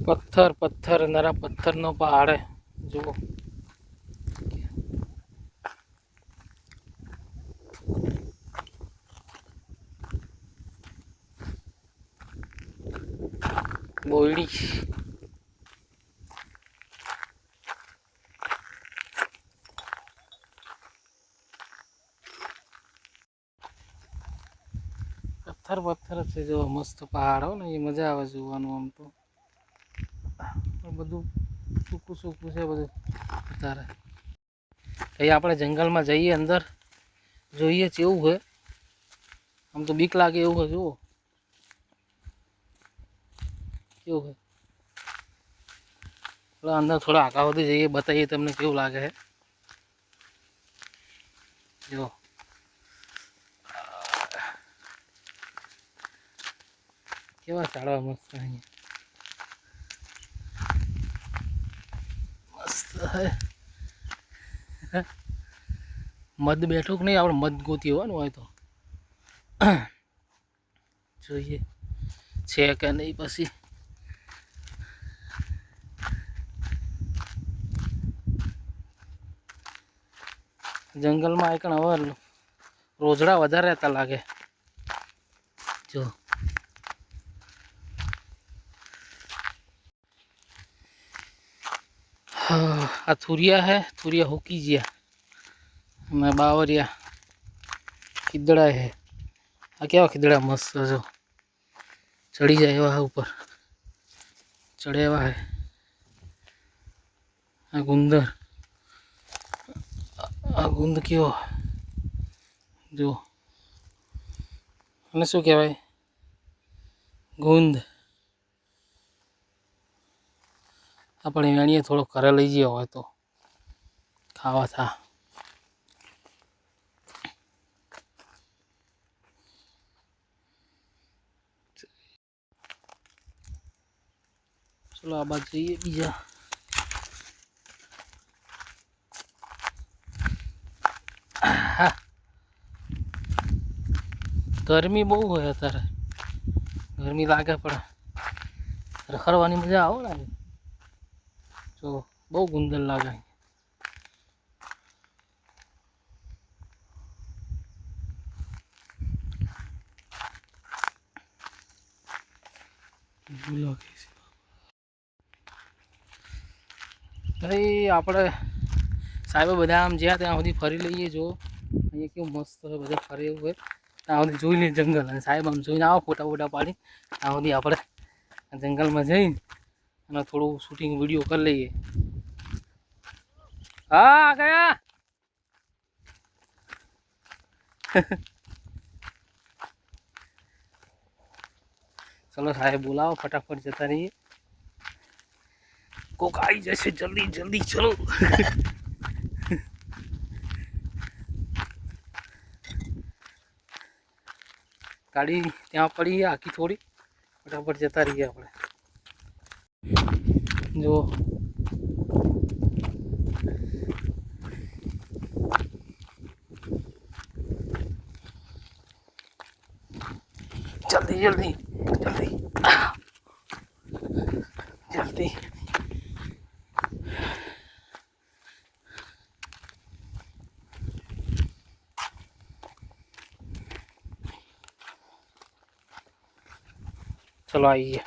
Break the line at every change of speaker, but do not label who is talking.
पत्थर पत्थर नरा पत्थर नो पहाड़ है जो बोयडी पत्थर पत्थर से जो मस्त पहाड़ हो ना ये मजा आवे જોવાનું આમ તો બધું સૂકું સૂકું છે બધું અત્યારે કઈ આપણે જંગલમાં જઈએ અંદર જોઈએ કેવું છે આમ તો બીક લાગે એવું છે જુઓ કેવું છે થોડા અંદર થોડા આગા સુધી જઈએ બતાવીએ તમને કેવું લાગે છે જો કેવા ચાળવા મસ્ત અહીંયા મસ્ત હે મધ બેઠું કે નહીં આપણે મધ ગોતી હોવાનું હોય તો જોઈએ છે કે નહીં પછી જંગલમાં આઈકણ હવે રોજડા વધારે રહેતા લાગે જો આ થુરિયા હે થુરિયા હુકી ગયા અને બાવરિયા ખીદડા હે આ કેવા ખીદડા મસ્ત જો ચડી જાય એવા ઉપર ચડે એવા હે આ ગુંદર આ ગુંદ કેવો જો અને શું કહેવાય ગુંદ આપણે વેણીએ થોડો ઘરે લઈ જઈએ હોય તો ખાવા થા ચલો આ બાજુ જઈએ બીજા હા ગરમી બહુ હોય અત્યારે ગરમી લાગે પણ રખડવાની મજા આવે ને જો બહુ ગુંદર લાગે ભાઈ આપણે સાહેબે બધા આમ જ્યાં ત્યાં સુધી ફરી લઈએ જો અહીંયા કેવું મસ્ત હોય બધા ફરે એવું હોય ત્યાં સુધી જોઈ લઈએ જંગલ અને સાહેબ આમ જોઈને આવો ફોટા ફોટા પાડી ત્યાં સુધી આપણે જંગલમાં જઈને અને થોડું શૂટિંગ વિડીયો કરી લઈએ હા ગયા चलो साहेब बुलाओ फटाफट जता रहिए कोक आई जैसे जल्दी जल्दी चलो गाड़ी ત્યાં પડી આખી થોડી ફટાફટ જતા રહીએ આપણે જો जल्दी जल्दी जल्दी जल्दी चलो आइए